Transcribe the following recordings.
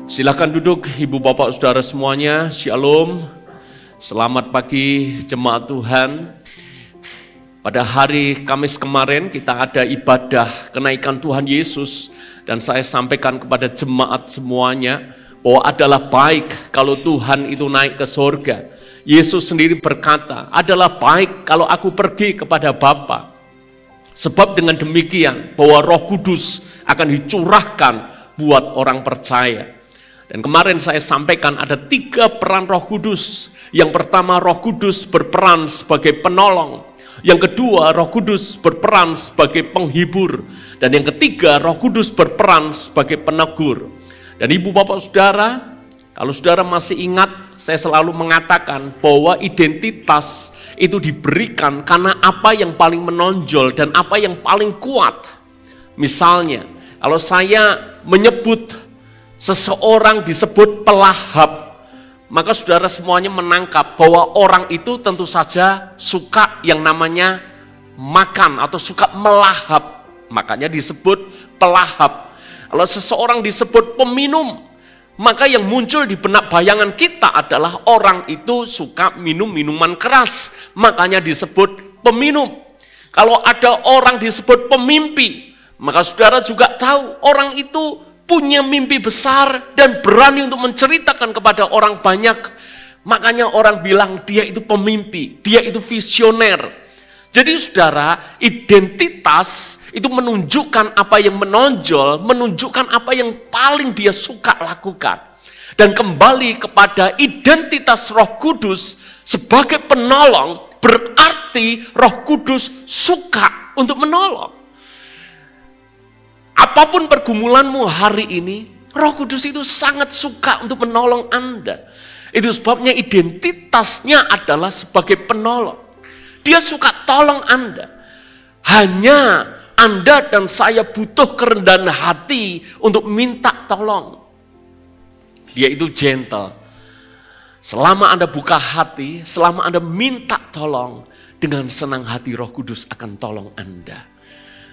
Silakan duduk Ibu Bapak Saudara semuanya, Shalom. Selamat pagi jemaat Tuhan. Pada hari Kamis kemarin kita ada ibadah kenaikan Tuhan Yesus. Dan saya sampaikan kepada jemaat semuanya bahwa adalah baik kalau Tuhan itu naik ke surga. Yesus sendiri berkata, adalah baik kalau aku pergi kepada Bapa. Sebab dengan demikian bahwa Roh Kudus akan dicurahkan buat orang percaya. Dan kemarin saya sampaikan ada 3 peran Roh Kudus. Yang pertama, Roh Kudus berperan sebagai penolong. Yang kedua, Roh Kudus berperan sebagai penghibur. Dan yang ketiga, Roh Kudus berperan sebagai penegur. Dan Ibu Bapak Saudara, kalau Saudara masih ingat, saya selalu mengatakan bahwa identitas itu diberikan karena apa yang paling menonjol dan apa yang paling kuat. Misalnya, kalau saya menyebut seseorang disebut pelahap, maka saudara semuanya menangkap bahwa orang itu tentu saja suka yang namanya makan atau suka melahap, makanya disebut pelahap. Kalau seseorang disebut peminum, maka yang muncul di benak bayangan kita adalah orang itu suka minum minuman keras, makanya disebut peminum. Kalau ada orang disebut pemimpi, maka saudara juga tahu orang itu punya mimpi besar dan berani untuk menceritakan kepada orang banyak. Makanya orang bilang dia itu pemimpi, dia itu visioner. Jadi saudara, identitas itu menunjukkan apa yang menonjol, menunjukkan apa yang paling dia suka lakukan. Dan kembali kepada identitas Roh Kudus sebagai penolong, berarti Roh Kudus suka untuk menolong. Apapun pergumulanmu hari ini, Roh Kudus itu sangat suka untuk menolong Anda. Itu sebabnya identitasnya adalah sebagai penolong. Dia suka tolong Anda. Hanya Anda dan saya butuh kerendahan hati untuk minta tolong. Dia itu gentle. Selama Anda buka hati, selama Anda minta tolong, dengan senang hati Roh Kudus akan tolong Anda.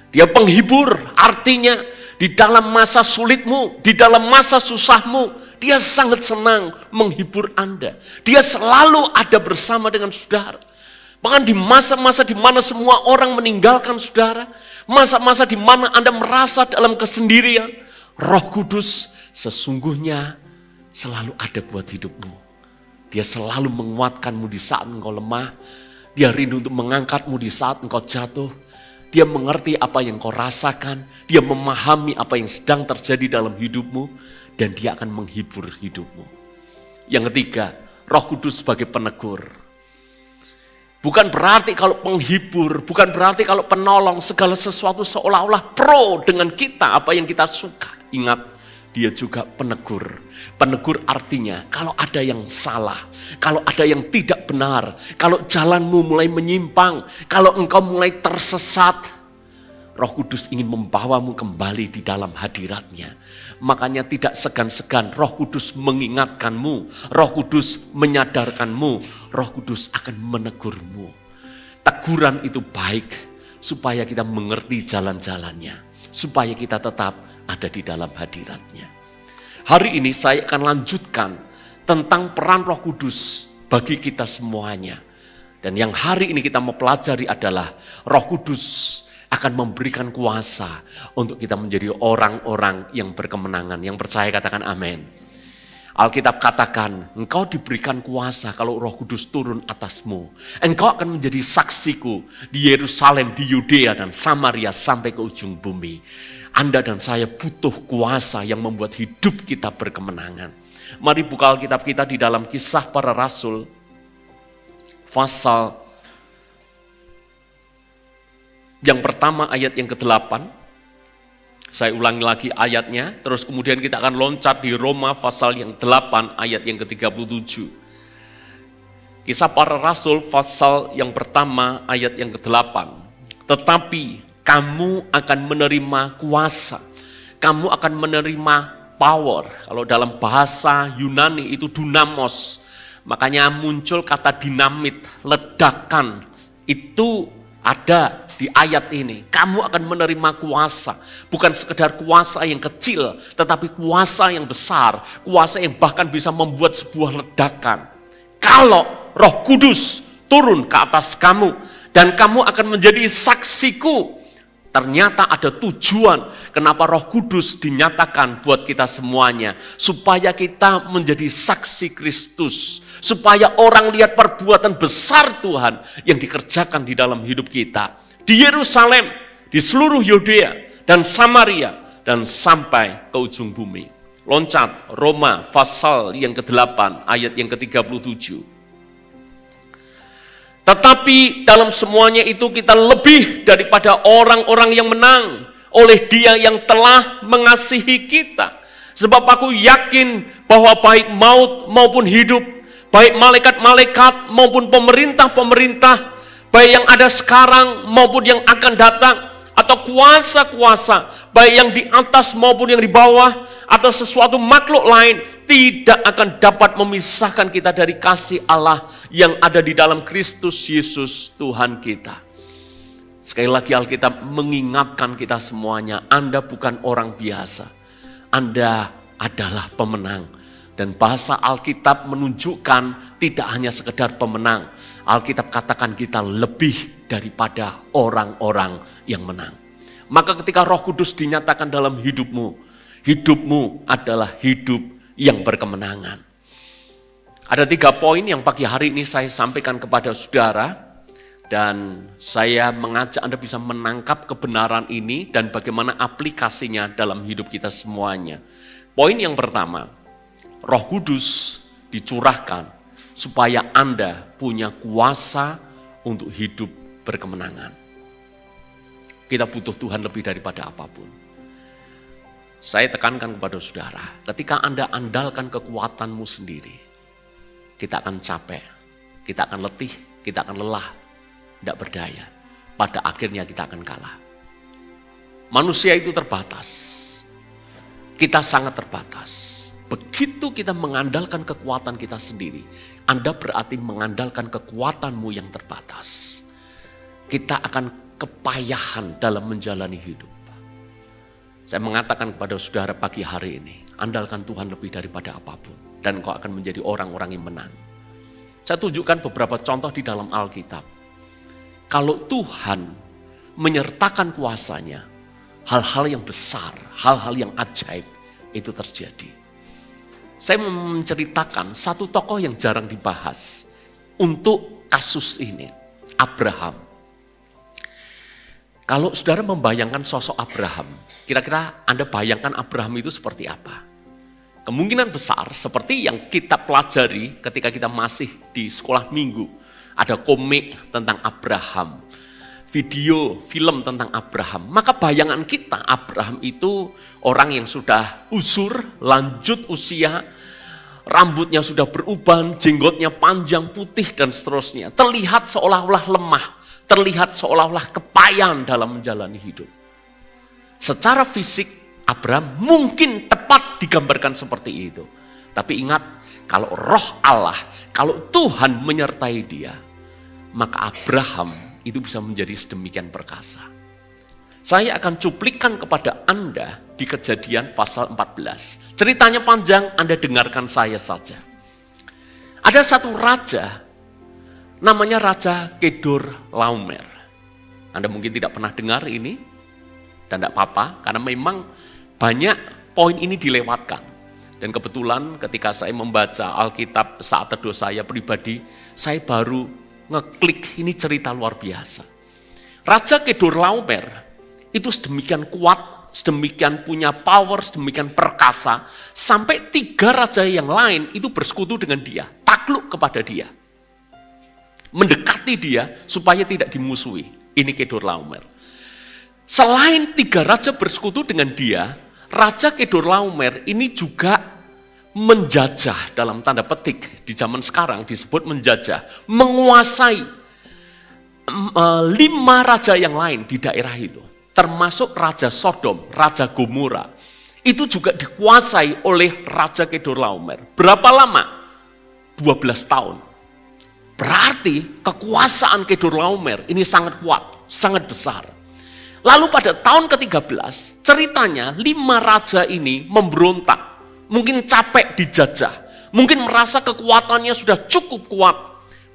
Dia penghibur, artinya di dalam masa sulitmu, di dalam masa susahmu, dia sangat senang menghibur Anda. Dia selalu ada bersama dengan saudara. Bahkan di masa-masa di mana semua orang meninggalkan saudara, masa-masa di mana Anda merasa dalam kesendirian, Roh Kudus sesungguhnya selalu ada buat hidupmu. Dia selalu menguatkanmu di saat engkau lemah. Dia rindu untuk mengangkatmu di saat engkau jatuh. Dia mengerti apa yang kau rasakan, dia memahami apa yang sedang terjadi dalam hidupmu, dan dia akan menghibur hidupmu. Yang ketiga, Roh Kudus sebagai penegur. Bukan berarti kalau penghibur, bukan berarti kalau penolong, segala sesuatu seolah-olah pro dengan kita, apa yang kita suka. Ingat, dia juga penegur. Penegur artinya kalau ada yang salah, kalau ada yang tidak benar, kalau jalanmu mulai menyimpang, kalau engkau mulai tersesat, Roh Kudus ingin membawamu kembali di dalam hadiratnya. Makanya tidak segan-segan Roh Kudus mengingatkanmu, Roh Kudus menyadarkanmu, Roh Kudus akan menegurmu. Teguran itu baik supaya kita mengerti jalan-jalannya, supaya kita tetap ada di dalam hadiratnya. Hari ini saya akan lanjutkan tentang peran Roh Kudus bagi kita semuanya. Dan yang hari ini kita mau pelajari adalah Roh Kudus akan memberikan kuasa untuk kita menjadi orang-orang yang berkemenangan. Yang percaya katakan amin. Alkitab katakan, engkau diberikan kuasa kalau Roh Kudus turun atasmu. Engkau akan menjadi saksiku di Yerusalem, di Yudea dan Samaria sampai ke ujung bumi. Anda dan saya butuh kuasa yang membuat hidup kita berkemenangan. Mari buka Alkitab kita di dalam Kisah Para Rasul, pasal yang pertama ayat yang ke-8. Saya ulangi lagi ayatnya, terus kemudian kita akan loncat di Roma pasal yang 8 ayat yang ke-37. Kisah Para Rasul pasal yang pertama ayat yang ke-8. Tetapi kamu akan menerima kuasa, kamu akan menerima power. Kalau dalam bahasa Yunani itu dunamos, makanya muncul kata dinamit, ledakan. Itu ada di ayat ini. Kamu akan menerima kuasa. Bukan sekedar kuasa yang kecil, tetapi kuasa yang besar. Kuasa yang bahkan bisa membuat sebuah ledakan. Kalau Roh Kudus turun ke atas kamu, dan kamu akan menjadi saksiku. Ternyata ada tujuan kenapa Roh Kudus dinyatakan buat kita semuanya. Supaya kita menjadi saksi Kristus. Supaya orang lihat perbuatan besar Tuhan yang dikerjakan di dalam hidup kita. Di Yerusalem, di seluruh Yudea dan Samaria, dan sampai ke ujung bumi. Loncat Roma pasal yang ke-8 ayat yang ke-37. Tetapi dalam semuanya itu kita lebih daripada orang-orang yang menang oleh Dia yang telah mengasihi kita. Sebab aku yakin bahwa baik maut maupun hidup, baik malaikat-malaikat maupun pemerintah-pemerintah, baik yang ada sekarang maupun yang akan datang, atau kuasa-kuasa, baik yang di atas maupun yang di bawah, atau sesuatu makhluk lain, tidak akan dapat memisahkan kita dari kasih Allah yang ada di dalam Kristus Yesus Tuhan kita. Sekali lagi Alkitab mengingatkan kita semuanya, Anda bukan orang biasa. Anda adalah pemenang. Dan bahasa Alkitab menunjukkan tidak hanya sekedar pemenang. Alkitab katakan kita lebih daripada orang-orang yang menang. Maka ketika Roh Kudus dinyatakan dalam hidupmu, hidupmu adalah hidup yang berkemenangan. Ada 3 poin yang pagi hari ini saya sampaikan kepada saudara, dan saya mengajak Anda bisa menangkap kebenaran ini dan bagaimana aplikasinya dalam hidup kita semuanya. Poin yang pertama, Roh Kudus dicurahkan supaya Anda punya kuasa untuk hidup berkemenangan. Kita butuh Tuhan lebih daripada apapun. Saya tekankan kepada saudara, ketika Anda andalkan kekuatanmu sendiri, kita akan capek, kita akan letih, kita akan lelah, tidak berdaya. Pada akhirnya kita akan kalah. Manusia itu terbatas, kita sangat terbatas. Begitu kita mengandalkan kekuatan kita sendiri, Anda berarti mengandalkan kekuatanmu yang terbatas. Kita akan kepayahan dalam menjalani hidup. Saya mengatakan kepada saudara pagi hari ini, andalkan Tuhan lebih daripada apapun, dan engkau akan menjadi orang-orang yang menang. Saya tunjukkan beberapa contoh di dalam Alkitab. Kalau Tuhan menyertakan kuasanya, hal-hal yang besar, hal-hal yang ajaib itu terjadi. Saya menceritakan satu tokoh yang jarang dibahas untuk kasus ini, Abraham. Kalau saudara membayangkan sosok Abraham, kira-kira Anda bayangkan Abraham itu seperti apa? Kemungkinan besar seperti yang kita pelajari ketika kita masih di sekolah minggu. Ada komik tentang Abraham, video, film tentang Abraham. Maka bayangan kita Abraham itu orang yang sudah usur, lanjut usia, rambutnya sudah beruban, jenggotnya panjang, putih dan seterusnya. Terlihat seolah-olah lemah, terlihat seolah-olah kepayahan dalam menjalani hidup. Secara fisik Abraham mungkin tepat digambarkan seperti itu. Tapi ingat, kalau roh Allah, kalau Tuhan menyertai dia, maka Abraham itu bisa menjadi sedemikian perkasa. Saya akan cuplikan kepada Anda di Kejadian pasal 14. Ceritanya panjang, Anda dengarkan saya saja. Ada satu raja, namanya Raja Kedorlaomer. Anda mungkin tidak pernah dengar ini, dan tidak apa-apa, karena memang banyak poin ini dilewatkan. Dan kebetulan ketika saya membaca Alkitab saat teduh saya pribadi, saya baru ngeklik ini cerita luar biasa. Raja Kedorlaomer itu sedemikian kuat, sedemikian punya power, sedemikian perkasa, sampai 3 raja yang lain itu bersekutu dengan dia, takluk kepada dia. Mendekati dia supaya tidak dimusuhi. Ini Kedorlaomer. Selain 3 raja bersekutu dengan dia, Raja Kedorlaomer ini juga menjajah, dalam tanda petik di zaman sekarang disebut menjajah, menguasai 5 raja yang lain di daerah itu. Termasuk Raja Sodom, Raja Gomora. Itu juga dikuasai oleh Raja Kedorlaomer. Berapa lama? 12 tahun. Berarti kekuasaan Kedorlaomer ini sangat kuat. sangat besar. Lalu pada tahun ke-13, ceritanya 5 raja ini memberontak. Mungkin capek dijajah, mungkin merasa kekuatannya sudah cukup kuat,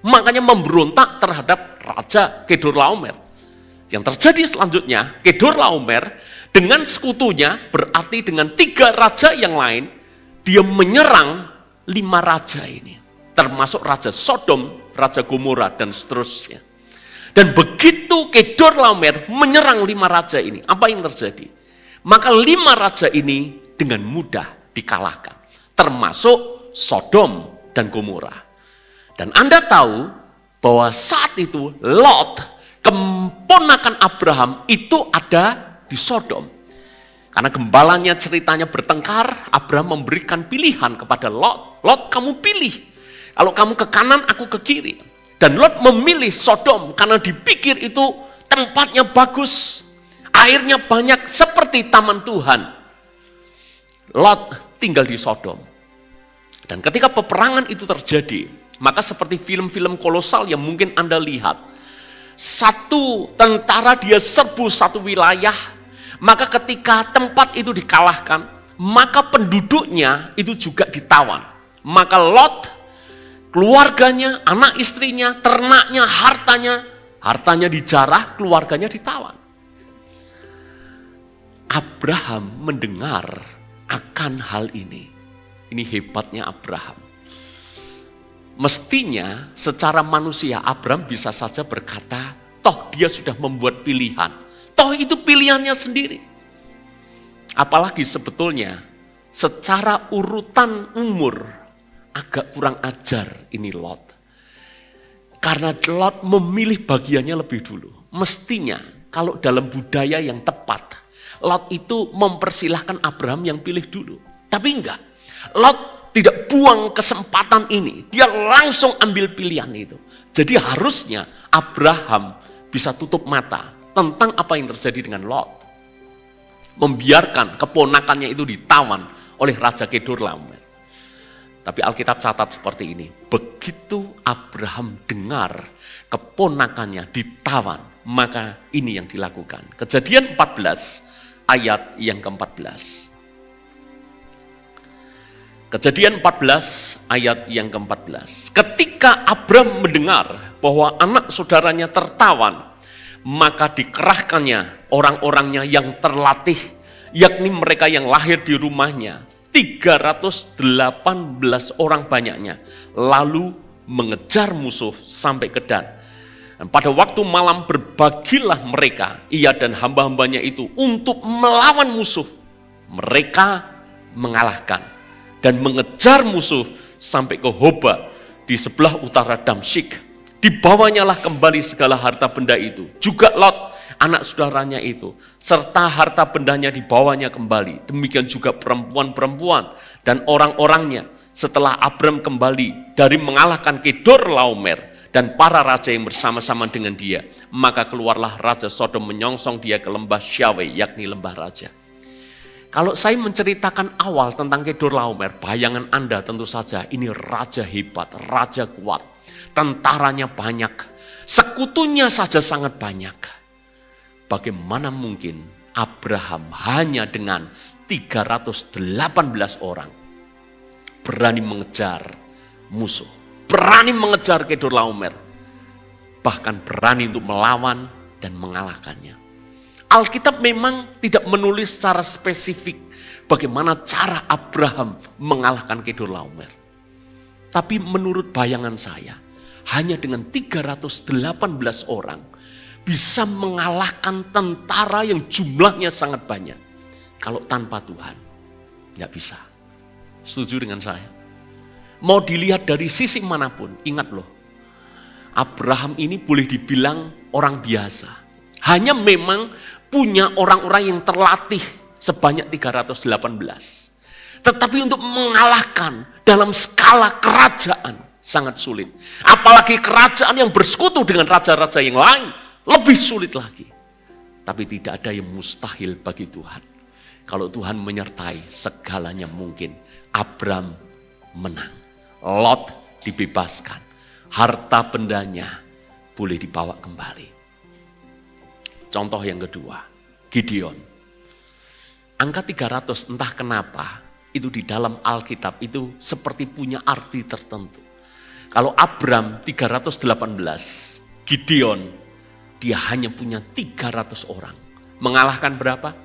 makanya memberontak terhadap Raja Kedorlaomer. Yang terjadi selanjutnya, Kedorlaomer dengan sekutunya, berarti dengan 3 raja yang lain, dia menyerang 5 raja ini. Termasuk Raja Sodom, Raja Gomora, dan seterusnya. Dan begitu Kedorlaomer menyerang 5 raja ini, apa yang terjadi? Maka 5 raja ini dengan mudah dikalahkan. Termasuk Sodom dan Gomora. Dan Anda tahu bahwa saat itu Lot, keponakan Abraham, itu ada di Sodom. Karena gembalanya ceritanya bertengkar, Abraham memberikan pilihan kepada Lot. Lot, kamu pilih. Kalau kamu ke kanan, aku ke kiri. Dan Lot memilih Sodom karena dipikir itu tempatnya bagus. Airnya banyak seperti taman Tuhan. Lot tinggal di Sodom. Dan ketika peperangan itu terjadi, maka seperti film-film kolosal yang mungkin Anda lihat. Satu tentara dia serbu satu wilayah, maka ketika tempat itu dikalahkan, maka penduduknya itu juga ditawan. Maka Lot, keluarganya, anak istrinya, ternaknya, hartanya dijarah, keluarganya ditawan. Abraham mendengar akan hal ini. Ini hebatnya Abraham. Mestinya secara manusia Abraham bisa saja berkata, toh dia sudah membuat pilihan. Toh itu pilihannya sendiri. Apalagi sebetulnya secara urutan umur agak kurang ajar ini Lot. Karena Lot memilih bagiannya lebih dulu. Mestinya kalau dalam budaya yang tepat, Lot itu mempersilahkan Abraham yang pilih dulu. Tapi enggak. Lot tidak buang kesempatan ini. Dia langsung ambil pilihan itu. Jadi harusnya Abraham bisa tutup mata tentang apa yang terjadi dengan Lot. Membiarkan keponakannya itu ditawan oleh Raja Kedorlaomer. Tapi Alkitab catat seperti ini. Begitu Abraham dengar keponakannya ditawan, maka ini yang dilakukan. Kejadian 14 ayat yang ke-14. Kejadian 14 ayat yang ke-14. Ketika Abraham mendengar bahwa anak saudaranya tertawan, maka dikerahkannya orang-orangnya yang terlatih, yakni mereka yang lahir di rumahnya, 318 orang banyaknya, lalu mengejar musuh sampai ke Dan. Dan pada waktu malam berbagilah mereka, ia dan hamba-hambanya itu, untuk melawan musuh. Mereka mengalahkan dan mengejar musuh sampai ke Hoba di sebelah utara Damsyik. Dibawanyalah kembali segala harta benda itu. Juga Lot, anak saudaranya itu, serta harta bendanya dibawanya kembali. Demikian juga perempuan-perempuan dan orang-orangnya. Setelah Abram kembali dari mengalahkan Kedorlaomer dan para raja yang bersama-sama dengan dia, maka keluarlah Raja Sodom menyongsong dia ke lembah Syawe, yakni lembah raja. Kalau saya menceritakan awal tentang Kedorlaomer, bayangan Anda tentu saja ini raja hebat, raja kuat, tentaranya banyak, sekutunya saja sangat banyak. Bagaimana mungkin Abraham hanya dengan 318 orang berani mengejar musuh, berani mengejar Kedorlaomer, bahkan berani untuk melawan dan mengalahkannya. Alkitab memang tidak menulis secara spesifik bagaimana cara Abraham mengalahkan Kedorlaomer. Tapi menurut bayangan saya, hanya dengan 318 orang bisa mengalahkan tentara yang jumlahnya sangat banyak. Kalau tanpa Tuhan, nggak bisa. Setuju dengan saya? Mau dilihat dari sisi manapun, ingat loh, Abraham ini boleh dibilang orang biasa. Hanya memang punya orang-orang yang terlatih sebanyak 318. Tetapi untuk mengalahkan dalam skala kerajaan sangat sulit. Apalagi kerajaan yang bersekutu dengan raja-raja yang lain, lebih sulit lagi. Tapi tidak ada yang mustahil bagi Tuhan. Kalau Tuhan menyertai, segalanya mungkin. Abram menang. Lot dibebaskan. Harta bendanya boleh dibawa kembali. Contoh yang kedua, Gideon. Angka 300 entah kenapa, itu di dalam Alkitab itu seperti punya arti tertentu. Kalau Abram 318, Gideon dia hanya punya 300 orang. Mengalahkan berapa?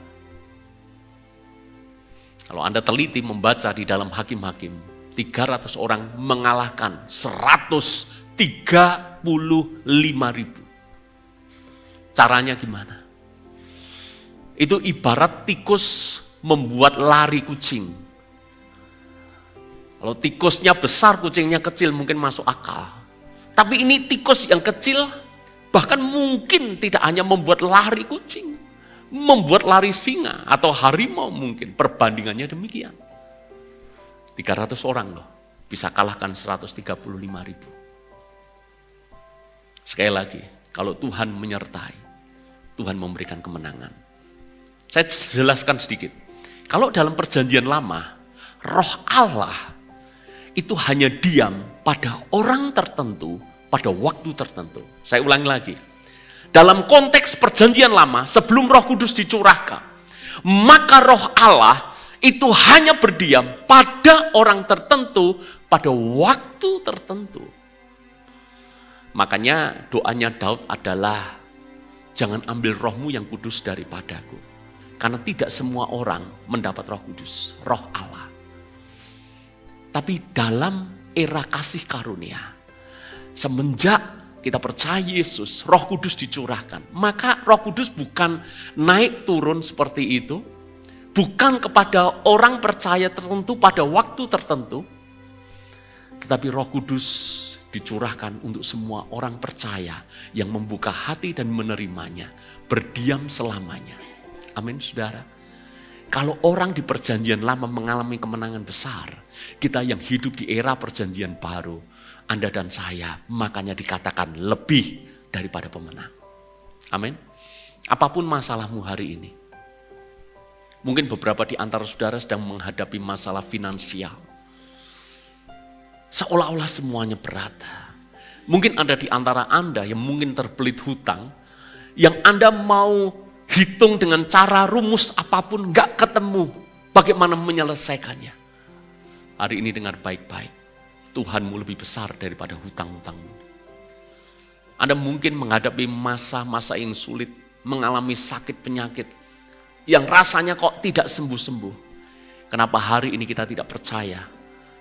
Kalau Anda teliti membaca di dalam Hakim-Hakim, 300 orang mengalahkan 135.000. Caranya gimana? Itu ibarat tikus membuat lari kucing. Kalau tikusnya besar, kucingnya kecil, mungkin masuk akal. Tapi ini tikus yang kecil, bahkan mungkin tidak hanya membuat lari kucing, membuat lari singa atau harimau mungkin. Perbandingannya demikian. 300 orang loh, bisa kalahkan 135.000. Sekali lagi, kalau Tuhan menyertai, Tuhan memberikan kemenangan. Saya jelaskan sedikit. Kalau dalam perjanjian lama, Roh Allah itu hanya diam pada orang tertentu, pada waktu tertentu. Saya ulangi lagi. Dalam konteks perjanjian lama, sebelum Roh Kudus dicurahkan, maka Roh Allah itu hanya berdiam pada orang tertentu, pada waktu tertentu. Makanya doanya Daud adalah, jangan ambil rohmu yang kudus daripadaku. Karena tidak semua orang mendapat Roh Kudus, Roh Allah. Tapi dalam era kasih karunia, semenjak kita percaya Yesus, Roh Kudus dicurahkan. Maka Roh Kudus bukan naik turun seperti itu, bukan kepada orang percaya tertentu pada waktu tertentu, tetapi Roh Kudus dicurahkan untuk semua orang percaya yang membuka hati dan menerimanya, berdiam selamanya. Amin, saudara. Kalau orang di perjanjian lama mengalami kemenangan besar, kita yang hidup di era perjanjian baru, Anda dan saya, makanya dikatakan lebih daripada pemenang. Amin. Apapun masalahmu hari ini, mungkin beberapa di antara saudara sedang menghadapi masalah finansial. Seolah-olah semuanya berat. Mungkin ada di antara Anda yang mungkin terbelit hutang, yang Anda mau hitung dengan cara rumus apapun, gak ketemu bagaimana menyelesaikannya. Hari ini dengar baik-baik, Tuhanmu lebih besar daripada hutang-hutangmu. Anda mungkin menghadapi masa-masa yang sulit, mengalami sakit penyakit, yang rasanya kok tidak sembuh-sembuh. Kenapa hari ini kita tidak percaya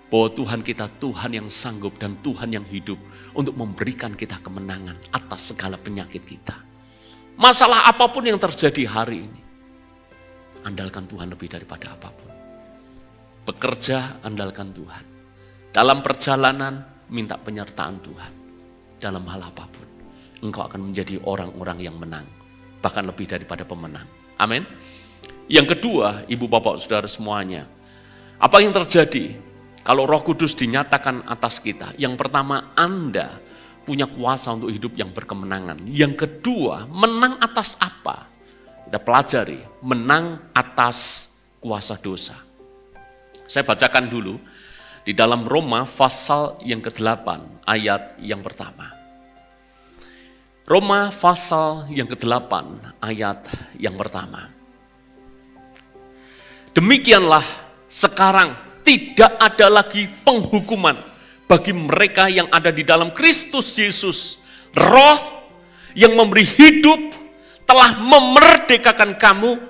bahwa Tuhan kita Tuhan yang sanggup dan Tuhan yang hidup untuk memberikan kita kemenangan atas segala penyakit kita. Masalah apapun yang terjadi hari ini, andalkan Tuhan lebih daripada apapun. Bekerja, andalkan Tuhan. Dalam perjalanan, minta penyertaan Tuhan. Dalam hal apapun, engkau akan menjadi orang-orang yang menang, bahkan lebih daripada pemenang. Amin. Yang kedua, ibu bapak saudara semuanya, apa yang terjadi kalau Roh Kudus dinyatakan atas kita? Yang pertama, Anda punya kuasa untuk hidup yang berkemenangan. Yang kedua, menang atas apa? Kita pelajari, menang atas kuasa dosa. Saya bacakan dulu di dalam Roma pasal yang ke-8 ayat yang pertama. Roma pasal yang ke-8 ayat yang pertama. Demikianlah sekarang tidak ada lagi penghukuman bagi mereka yang ada di dalam Kristus Yesus. Roh yang memberi hidup telah memerdekakan kamu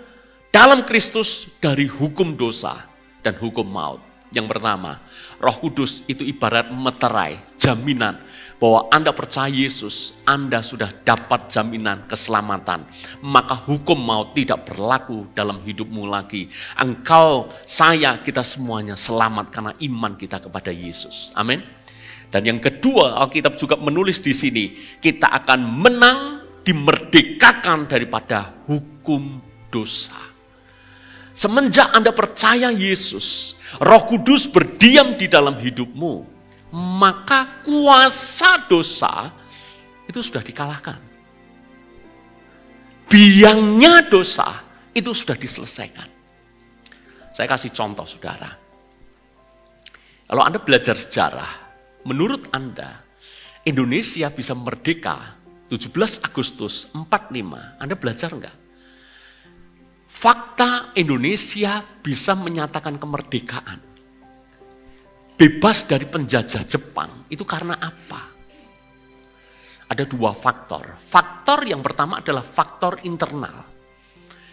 dalam Kristus dari hukum dosa dan hukum maut. Yang pertama, Roh Kudus itu ibarat meterai, jaminan bahwa Anda percaya Yesus, Anda sudah dapat jaminan keselamatan. Maka hukum maut tidak berlaku dalam hidupmu lagi. Engkau, saya, kita semuanya selamat karena iman kita kepada Yesus. Amin. Dan yang kedua, Alkitab juga menulis di sini, kita akan menang, dimerdekakan daripada hukum dosa. Semenjak Anda percaya Yesus, Roh Kudus berdiam di dalam hidupmu, maka kuasa dosa itu sudah dikalahkan. Biangnya dosa itu sudah diselesaikan. Saya kasih contoh, saudara. Kalau Anda belajar sejarah, menurut Anda, Indonesia bisa merdeka 17 Agustus 45, Anda belajar enggak? Fakta Indonesia bisa menyatakan kemerdekaan, bebas dari penjajah Jepang, itu karena apa? Ada dua faktor. Faktor yang pertama adalah faktor internal.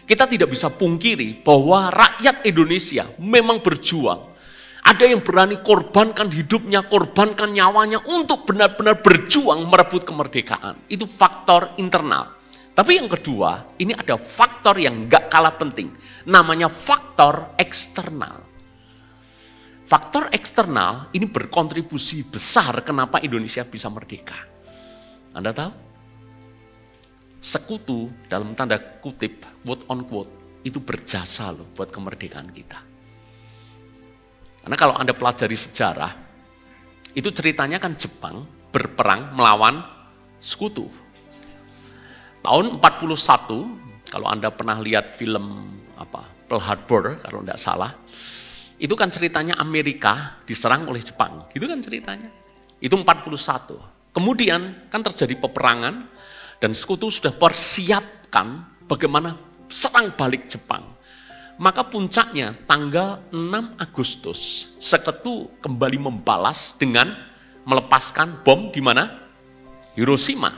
Kita tidak bisa pungkiri bahwa rakyat Indonesia memang berjuang. Ada yang berani korbankan hidupnya, korbankan nyawanya untuk benar-benar berjuang merebut kemerdekaan. Itu faktor internal. Tapi yang kedua, ini ada faktor yang gak kalah penting. Namanya faktor eksternal. Faktor eksternal ini berkontribusi besar kenapa Indonesia bisa merdeka. Anda tahu? Sekutu dalam tanda kutip, quote on quote, itu berjasa loh buat kemerdekaan kita. Karena kalau Anda pelajari sejarah, itu ceritanya kan Jepang berperang melawan sekutu. Tahun 41, kalau Anda pernah lihat film Pearl Harbor, kalau tidak salah, itu kan ceritanya Amerika diserang oleh Jepang, gitu kan ceritanya. Itu 41. Kemudian kan terjadi peperangan, dan sekutu sudah persiapkan bagaimana serang balik Jepang. Maka puncaknya tanggal 6 Agustus, sekutu kembali membalas dengan melepaskan bom di mana? Hiroshima.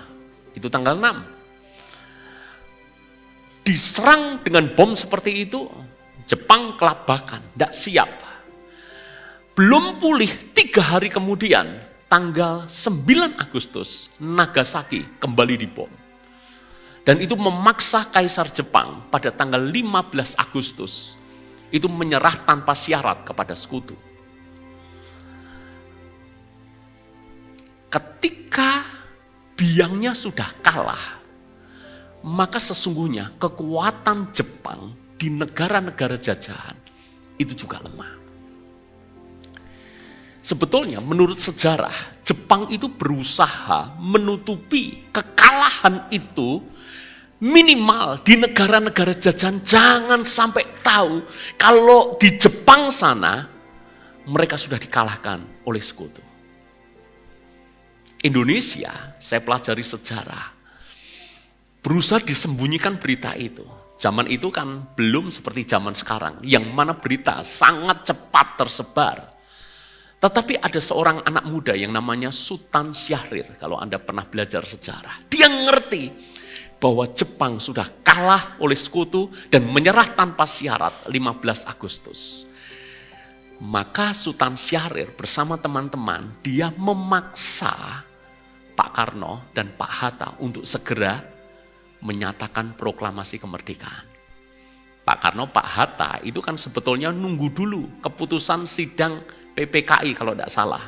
Itu tanggal 6. Diserang dengan bom seperti itu, Jepang kelabakan, tidak siap. Belum pulih 3 hari kemudian, tanggal 9 Agustus, Nagasaki kembali dibom. Dan itu memaksa Kaisar Jepang pada tanggal 15 Agustus itu menyerah tanpa syarat kepada sekutu. Ketika biangnya sudah kalah, maka sesungguhnya kekuatan Jepang di negara-negara jajahan itu juga lemah. Sebetulnya menurut sejarah, Jepang itu berusaha menutupi kekalahan itu. Minimal di negara-negara jajahan jangan sampai tahu kalau di Jepang sana mereka sudah dikalahkan oleh sekutu. Indonesia, saya pelajari sejarah, berusaha disembunyikan berita itu. Zaman itu kan belum seperti zaman sekarang, yang mana berita sangat cepat tersebar. Tetapi ada seorang anak muda yang namanya Sultan Syahrir, kalau Anda pernah belajar sejarah. Dia ngerti bahwa Jepang sudah kalah oleh sekutu dan menyerah tanpa syarat 15 Agustus. Maka Sultan Syahrir bersama teman-teman, dia memaksa Pak Karno dan Pak Hatta untuk segera menyatakan proklamasi kemerdekaan. Pak Karno, Pak Hatta itu kan sebetulnya nunggu dulu keputusan sidang PPKI kalau tidak salah.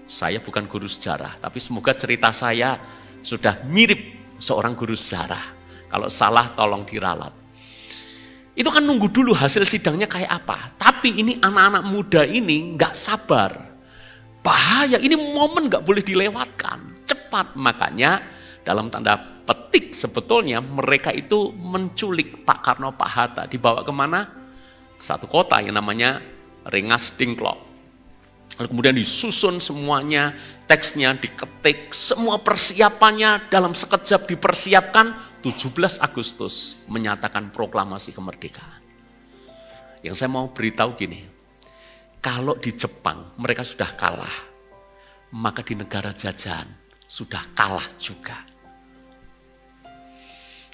Saya bukan guru sejarah, tapi semoga cerita saya sudah mirip seorang guru sejarah. Kalau salah tolong diralat. Itu kan nunggu dulu hasil sidangnya kayak apa. Tapi ini anak-anak muda ini nggak sabar. Bahaya, ini momen nggak boleh dilewatkan. Cepat, makanya dalam tanda petik sebetulnya mereka itu menculik Pak Karno, Pak Hatta. Dibawa kemana? Satu kota yang namanya Rengas Dengklok. Lalu kemudian disusun semuanya, teksnya diketik, semua persiapannya dalam sekejap dipersiapkan, 17 Agustus menyatakan proklamasi kemerdekaan. Yang saya mau beritahu gini, kalau di Jepang mereka sudah kalah, maka di negara jajahan sudah kalah juga.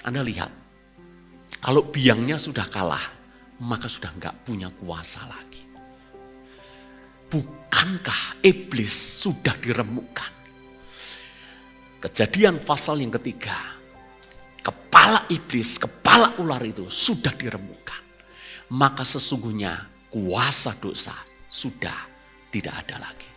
Anda lihat, kalau biangnya sudah kalah, maka sudah enggak punya kuasa lagi. Bukankah iblis sudah diremukkan? Kejadian pasal yang ketiga, kepala iblis, kepala ular itu sudah diremukkan. Maka sesungguhnya kuasa dosa sudah tidak ada lagi.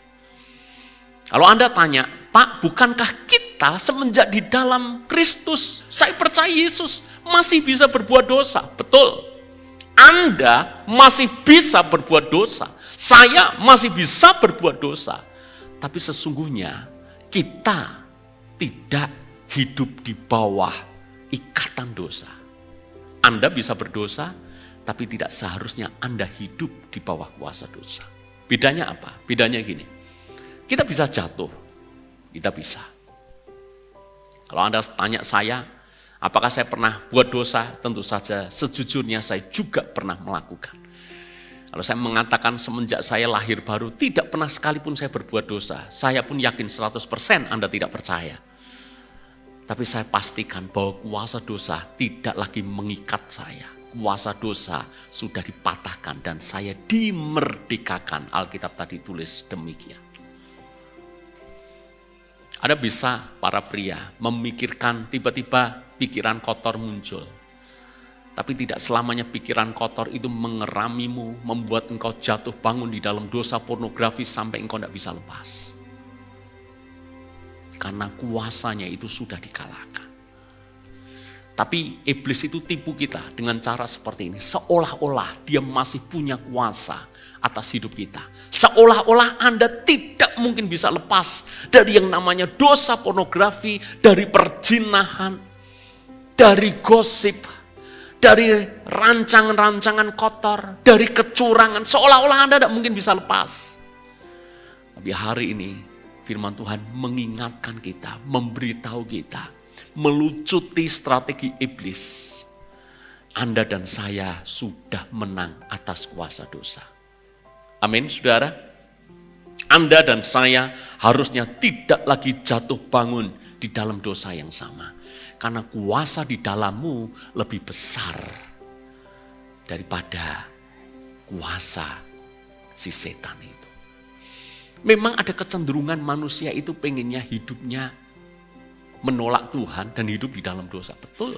Kalau Anda tanya, Pak, bukankah kita semenjak di dalam Kristus, saya percaya Yesus masih bisa berbuat dosa? Betul. Anda masih bisa berbuat dosa. Saya masih bisa berbuat dosa. Tapi sesungguhnya kita tidak hidup di bawah ikatan dosa. Anda bisa berdosa, tapi tidak seharusnya Anda hidup di bawah kuasa dosa. Bedanya apa? Bedanya gini. Kita bisa jatuh. Kita bisa. Kalau Anda tanya saya, apakah saya pernah buat dosa? Tentu saja sejujurnya saya juga pernah melakukan. Kalau saya mengatakan semenjak saya lahir baru tidak pernah sekalipun saya berbuat dosa, saya pun yakin 100% Anda tidak percaya. Tapi saya pastikan bahwa kuasa dosa tidak lagi mengikat saya. Kuasa dosa sudah dipatahkan dan saya dimerdekakan. Alkitab tadi tulis demikian. Ada bisa para pria memikirkan tiba-tiba pikiran kotor muncul. Tapi tidak selamanya pikiran kotor itu mengeramimu, membuat engkau jatuh bangun di dalam dosa pornografi sampai engkau tidak bisa lepas. Karena kuasanya itu sudah dikalahkan. Tapi iblis itu tipu kita dengan cara seperti ini. Seolah-olah dia masih punya kuasa atas hidup kita. Seolah-olah Anda tidak mungkin bisa lepas dari yang namanya dosa pornografi, dari perjinahan, dari gosip, dari rancangan-rancangan kotor, dari kecurangan. Seolah-olah Anda tidak mungkin bisa lepas. Tapi hari ini firman Tuhan mengingatkan kita, memberitahu kita, melucuti strategi iblis. Anda dan saya sudah menang atas kuasa dosa. Amin, saudara. Anda dan saya harusnya tidak lagi jatuh bangun di dalam dosa yang sama. Karena kuasa di dalammu lebih besar daripada kuasa si setan itu. Memang ada kecenderungan manusia itu pengennya hidupnya menolak Tuhan dan hidup di dalam dosa. Betul.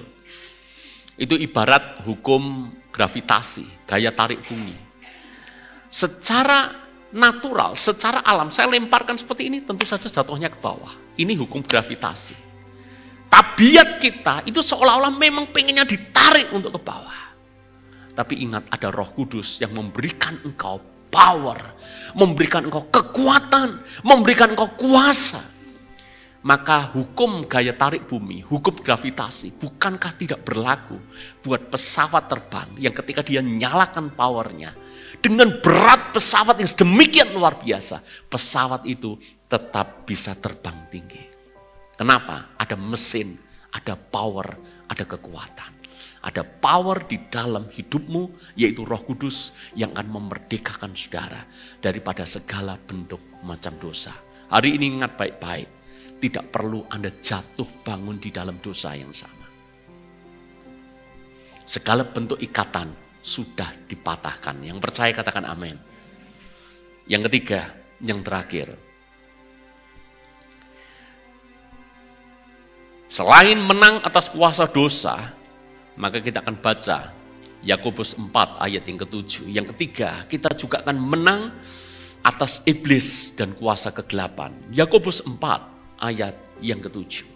Itu ibarat hukum gravitasi, gaya tarik bumi. Secara natural, secara alam, saya lemparkan seperti ini tentu saja jatuhnya ke bawah. Ini hukum gravitasi. Tabiat kita itu seolah-olah memang pengennya ditarik untuk ke bawah. Tapi ingat ada Roh Kudus yang memberikan engkau power, memberikan engkau kekuatan, memberikan engkau kuasa. Maka hukum gaya tarik bumi, hukum gravitasi, bukankah tidak berlaku buat pesawat terbang yang ketika dia nyalakan powernya, dengan berat pesawat yang sedemikian luar biasa, pesawat itu tetap bisa terbang tinggi. Kenapa? Ada mesin, ada power, ada kekuatan. Ada power di dalam hidupmu, yaitu Roh Kudus yang akan memerdekakan saudara daripada segala bentuk macam dosa. Hari ini ingat baik-baik, tidak perlu Anda jatuh bangun di dalam dosa yang sama. Segala bentuk ikatan sudah dipatahkan. Yang percaya katakan amin. Yang ketiga, yang terakhir. Selain menang atas kuasa dosa, maka kita akan baca Yakobus 4 ayat yang ke-7. Yang ketiga, kita juga akan menang atas iblis dan kuasa kegelapan. Yakobus 4 ayat yang ke-7.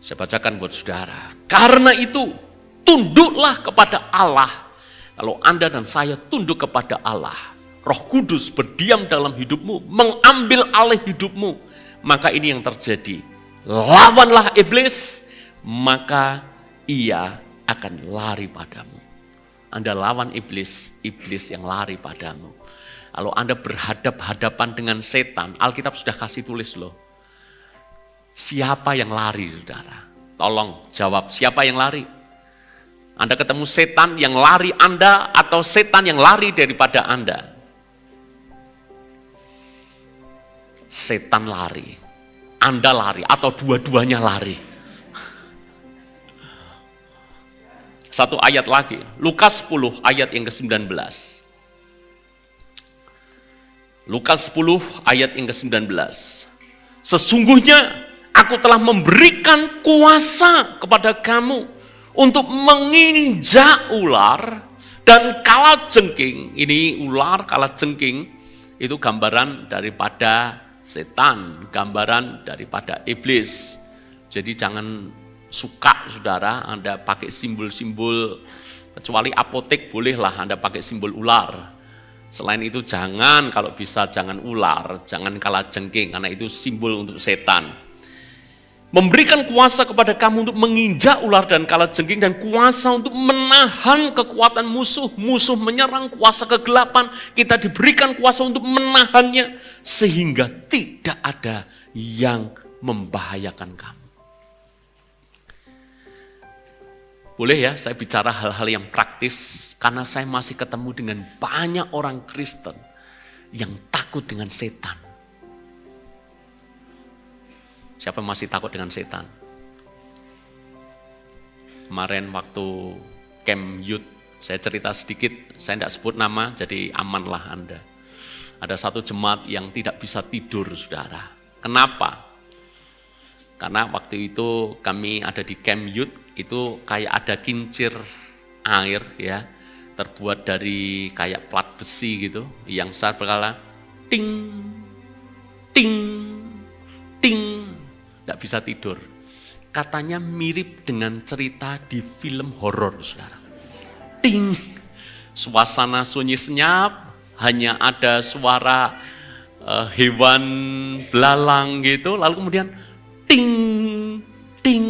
Saya bacakan buat saudara. Karena itu, tunduklah kepada Allah. Kalau Anda dan saya tunduk kepada Allah, Roh Kudus berdiam dalam hidupmu, mengambil alih hidupmu. Maka ini yang terjadi. Lawanlah iblis, maka ia akan lari padamu. Anda lawan iblis, iblis yang lari padamu. Kalau Anda berhadap-hadapan dengan setan, Alkitab sudah kasih tulis loh. Siapa yang lari, saudara? Tolong jawab, siapa yang lari? Anda ketemu setan yang lari Anda atau setan yang lari daripada Anda? Setan lari, Anda lari, atau dua-duanya lari. Satu ayat lagi, Lukas 10 ayat yang ke-19. Lukas 10 ayat yang ke-19. Sesungguhnya aku telah memberikan kuasa kepada kamu untuk menginjak ular dan kalajengking. Ini ular, kalajengking, itu gambaran daripada setan, gambaran daripada iblis. Jadi jangan suka saudara Anda pakai simbol-simbol, kecuali apotek bolehlah Anda pakai simbol ular. Selain itu jangan, kalau bisa jangan ular, jangan kalajengking, karena itu simbol untuk setan. Memberikan kuasa kepada kamu untuk menginjak ular dan kalajengking, dan kuasa untuk menahan kekuatan musuh. Musuh menyerang, kuasa kegelapan, kita diberikan kuasa untuk menahannya, sehingga tidak ada yang membahayakan kamu. Boleh ya saya bicara hal-hal yang praktis, karena saya masih ketemu dengan banyak orang Kristen yang takut dengan setan. Siapa yang masih takut dengan setan? Kemarin waktu camp youth, saya cerita sedikit, saya tidak sebut nama, jadi amanlah Anda. Ada satu jemaat yang tidak bisa tidur, saudara. Kenapa? Karena waktu itu kami ada di camp youth, itu kayak ada kincir air ya, terbuat dari kayak plat besi gitu, yang saat berkala ting, ting, ting. Tidak bisa tidur. Katanya mirip dengan cerita di film horor, saudara. Ting, suasana sunyi senyap, hanya ada suara hewan belalang gitu, lalu kemudian ting, ting.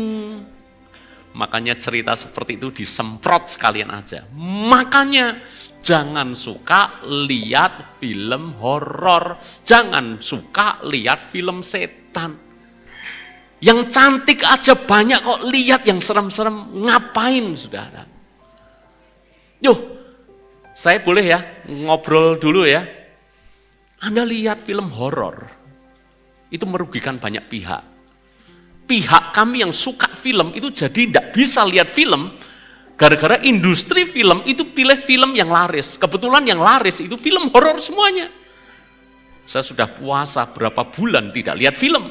Makanya cerita seperti itu disemprot sekalian aja. Makanya jangan suka lihat film horor, jangan suka lihat film setan. Yang cantik aja banyak kok, lihat yang serem-serem, ngapain saudara? Yuh, saya boleh ya ngobrol dulu ya. Anda lihat film horor, itu merugikan banyak pihak. Pihak kami yang suka film itu jadi tidak bisa lihat film, gara-gara industri film itu pilih film yang laris. Kebetulan yang laris itu film horor semuanya. Saya sudah puasa berapa bulan tidak lihat film.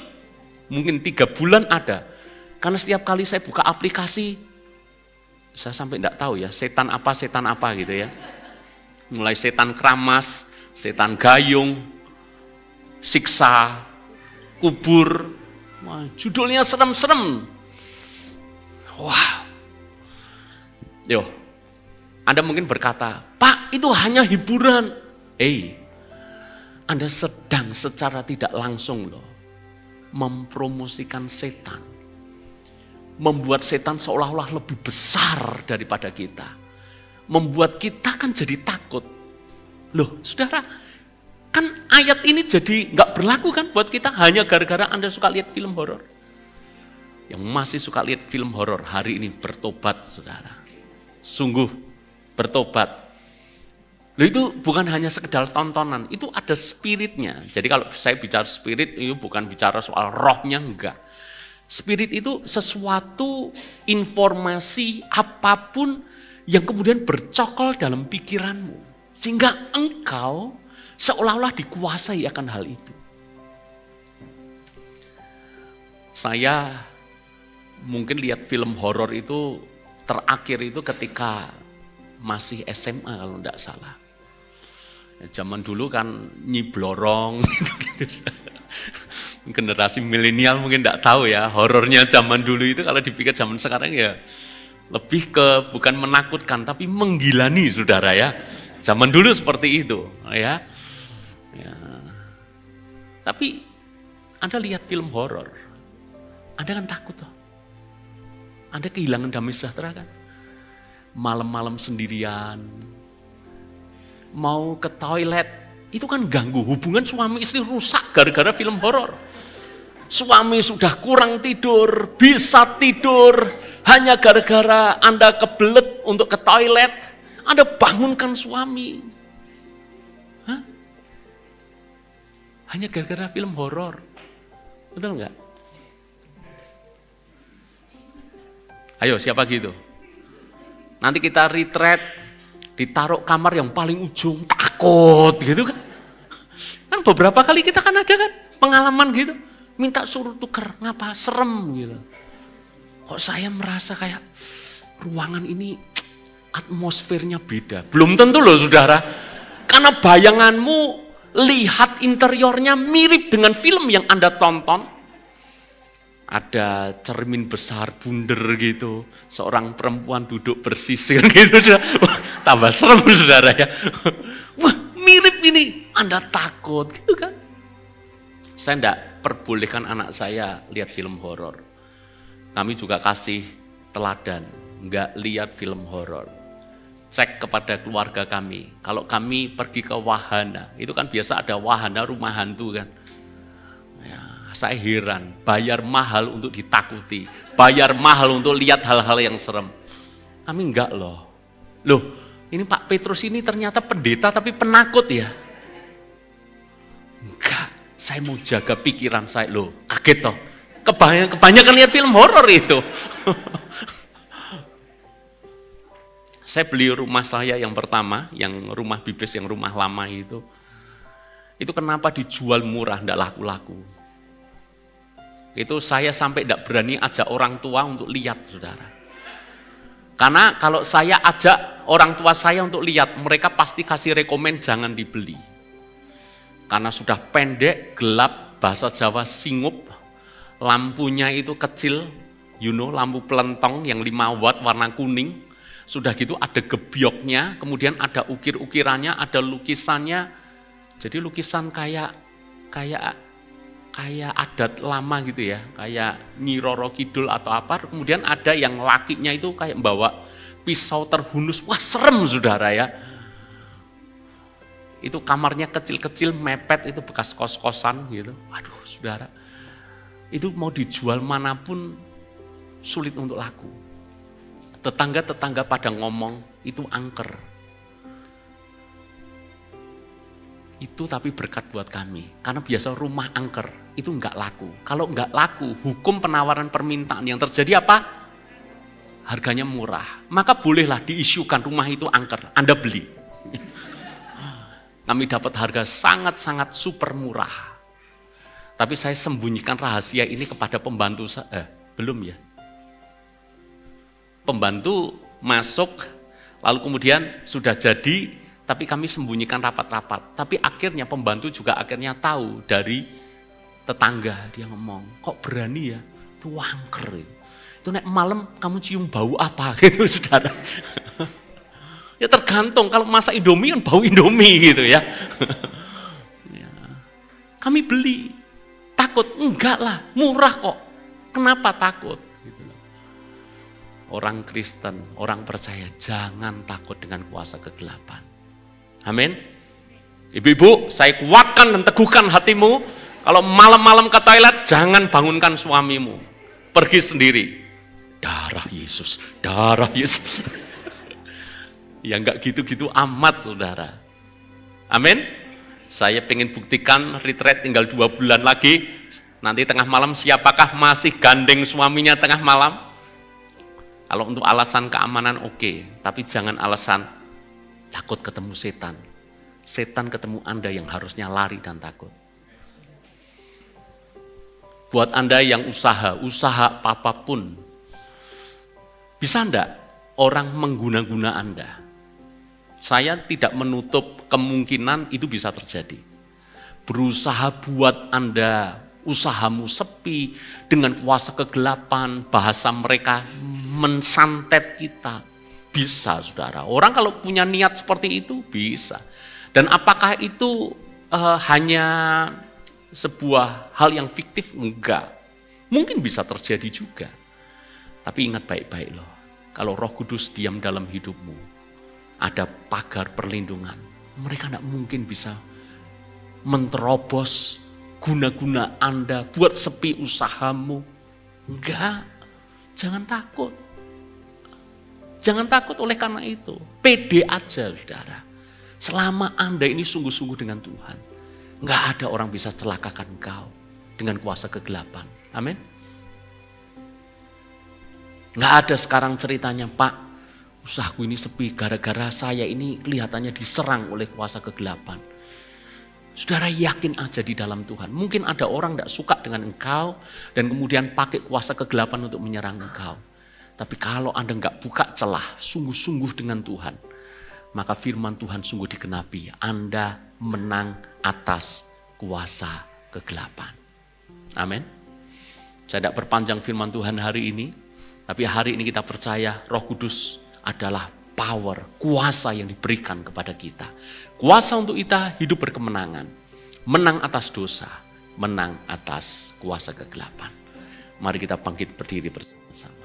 Mungkin 3 bulan ada. Karena setiap kali saya buka aplikasi, saya sampai tidak tahu ya, setan apa gitu ya. Mulai setan keramas, setan gayung, siksa, kubur. Wah, judulnya serem-serem. Wah. Yo, Anda mungkin berkata, Pak itu hanya hiburan. Anda sedang secara tidak langsung loh mempromosikan setan, membuat setan seolah-olah lebih besar daripada kita, membuat kita kan jadi takut. Loh saudara, kan ayat ini jadi nggak berlaku kan buat kita hanya gara-gara Anda suka lihat film horor. Yang masih suka lihat film horor hari ini bertobat saudara, sungguh bertobat. Loh itu bukan hanya sekedar tontonan, itu ada spiritnya. Jadi kalau saya bicara spirit, itu bukan bicara soal rohnya, enggak. Spirit itu sesuatu informasi apapun yang kemudian bercokol dalam pikiranmu. Sehingga engkau seolah-olah dikuasai akan hal itu. Saya mungkin lihat film horor itu terakhir itu ketika masih SMA kalau enggak salah. Zaman dulu kan nyiblorong gitu. Generasi milenial mungkin enggak tahu ya, horornya zaman dulu itu kalau dipikir zaman sekarang ya lebih ke bukan menakutkan tapi menggilani saudara ya. Zaman dulu seperti itu ya. Tapi Anda lihat film horor, Anda kan takut loh. Anda kehilangan damai sejahtera kan. Malam-malam sendirian, mau ke toilet, itu kan ganggu hubungan suami istri rusak gara-gara film horor. Suami sudah kurang tidur, bisa tidur, hanya gara-gara Anda kebelet untuk ke toilet, Anda bangunkan suami. Hah? Hanya gara-gara film horor. Betul nggak? Ayo siapa gitu? Nanti kita retreat, ditaruh kamar yang paling ujung, takut gitu kan. Kan beberapa kali kita kan ada kan pengalaman gitu, minta suruh tuker, ngapa serem gitu. Kok saya merasa kayak ruangan ini atmosfernya beda. Belum tentu loh saudara, karena bayanganmu lihat interiornya mirip dengan film yang Anda tonton. Ada cermin besar bunder gitu, seorang perempuan duduk bersisir gitu, tambah serem saudara ya. Wah mirip ini, Anda takut gitu kan. Saya enggak perbolehkan anak saya lihat film horor. Kami juga kasih teladan, nggak lihat film horor. Cek kepada keluarga kami, kalau kami pergi ke wahana, itu kan biasa ada wahana rumah hantu kan. Ya, saya heran, bayar mahal untuk ditakuti, bayar mahal untuk lihat hal-hal yang serem. Kami enggak loh. Loh, ini Pak Petrus ini ternyata pendeta tapi penakut ya. Enggak, saya mau jaga pikiran saya. Loh, kaget toh. Kebanyakan lihat film horor itu. Saya beli rumah saya yang pertama, yang rumah bibis, yang rumah lama itu. Itu kenapa dijual murah, enggak laku-laku. Itu saya sampai enggak berani ajak orang tua untuk lihat, saudara. Karena kalau saya ajak orang tua saya untuk lihat, mereka pasti kasih rekomen jangan dibeli. Karena sudah pendek, gelap, bahasa Jawa singup, lampunya itu kecil, lampu pelentong yang 5 watt warna kuning. Sudah gitu ada gebyoknya, kemudian ada ukir-ukirannya, ada lukisannya. Jadi lukisan kayak adat lama gitu ya, kayak Nyi Roro Kidul atau apa. Kemudian ada yang lakinya itu kayak bawa pisau terhunus. Wah, serem saudara ya. Itu kamarnya kecil-kecil, mepet, itu bekas kos-kosan gitu. Waduh saudara, itu mau dijual manapun sulit untuk laku. Tetangga-tetangga pada ngomong, itu angker. Itu tapi berkat buat kami. Karena biasa rumah angker, itu enggak laku. Kalau enggak laku, hukum penawaran permintaan yang terjadi apa? Harganya murah. Maka bolehlah diisukan rumah itu angker, Anda beli. Kami dapat harga sangat-sangat super murah. Tapi saya sembunyikan rahasia ini kepada pembantu saya. Belum ya. Pembantu masuk, lalu kemudian sudah jadi, tapi kami sembunyikan rapat-rapat. Tapi akhirnya pembantu juga akhirnya tahu dari tetangga. Dia ngomong, kok berani ya? Itu angker. Itu nek malam kamu cium bau apa gitu saudara. Ya tergantung, kalau masak Indomie kan bau Indomie gitu ya. Ya. Kami beli, takut? Enggak lah, murah kok. Kenapa takut? Orang Kristen, orang percaya, jangan takut dengan kuasa kegelapan. Amin. Ibu-ibu, saya kuatkan dan teguhkan hatimu. Kalau malam-malam ke toilet, jangan bangunkan suamimu. Pergi sendiri. Darah Yesus, darah Yesus. Ya enggak gitu-gitu amat, saudara. Amin. Saya pengen buktikan retreat tinggal 2 bulan lagi. Nanti tengah malam siapakah masih gandeng suaminya tengah malam? Kalau untuk alasan keamanan oke, tapi jangan alasan takut ketemu setan. Setan ketemu Anda yang harusnya lari dan takut. Buat Anda yang usaha apapun, bisa enggak orang mengguna-guna Anda? Saya tidak menutup kemungkinan itu bisa terjadi. Berusaha buat Anda, usahamu sepi, dengan kuasa kegelapan, bahasa mereka mensantet kita. Bisa saudara, orang kalau punya niat seperti itu bisa. Dan apakah itu hanya sebuah hal yang fiktif? Enggak. Mungkin bisa terjadi juga. Tapi ingat baik-baik loh, kalau Roh Kudus diam dalam hidupmu, ada pagar perlindungan. Mereka tidak mungkin bisa menerobos guna-guna Anda, buat sepi usahamu. Enggak, jangan takut. Jangan takut oleh karena itu. Pede aja saudara. Selama Anda ini sungguh-sungguh dengan Tuhan, enggak ada orang bisa celakakan engkau dengan kuasa kegelapan. Amin. Enggak ada sekarang ceritanya, Pak, usahaku ini sepi gara-gara saya ini kelihatannya diserang oleh kuasa kegelapan. Saudara yakin aja di dalam Tuhan. Mungkin ada orang tidak suka dengan engkau dan kemudian pakai kuasa kegelapan untuk menyerang engkau. Tapi kalau Anda enggak buka celah, sungguh-sungguh dengan Tuhan, maka firman Tuhan sungguh digenapi. Anda menang atas kuasa kegelapan. Amin. Saya tidak perpanjang firman Tuhan hari ini, tapi hari ini kita percaya Roh Kudus adalah power, kuasa yang diberikan kepada kita. Kuasa untuk kita hidup berkemenangan, menang atas dosa, menang atas kuasa kegelapan. Mari kita bangkit berdiri bersama-sama.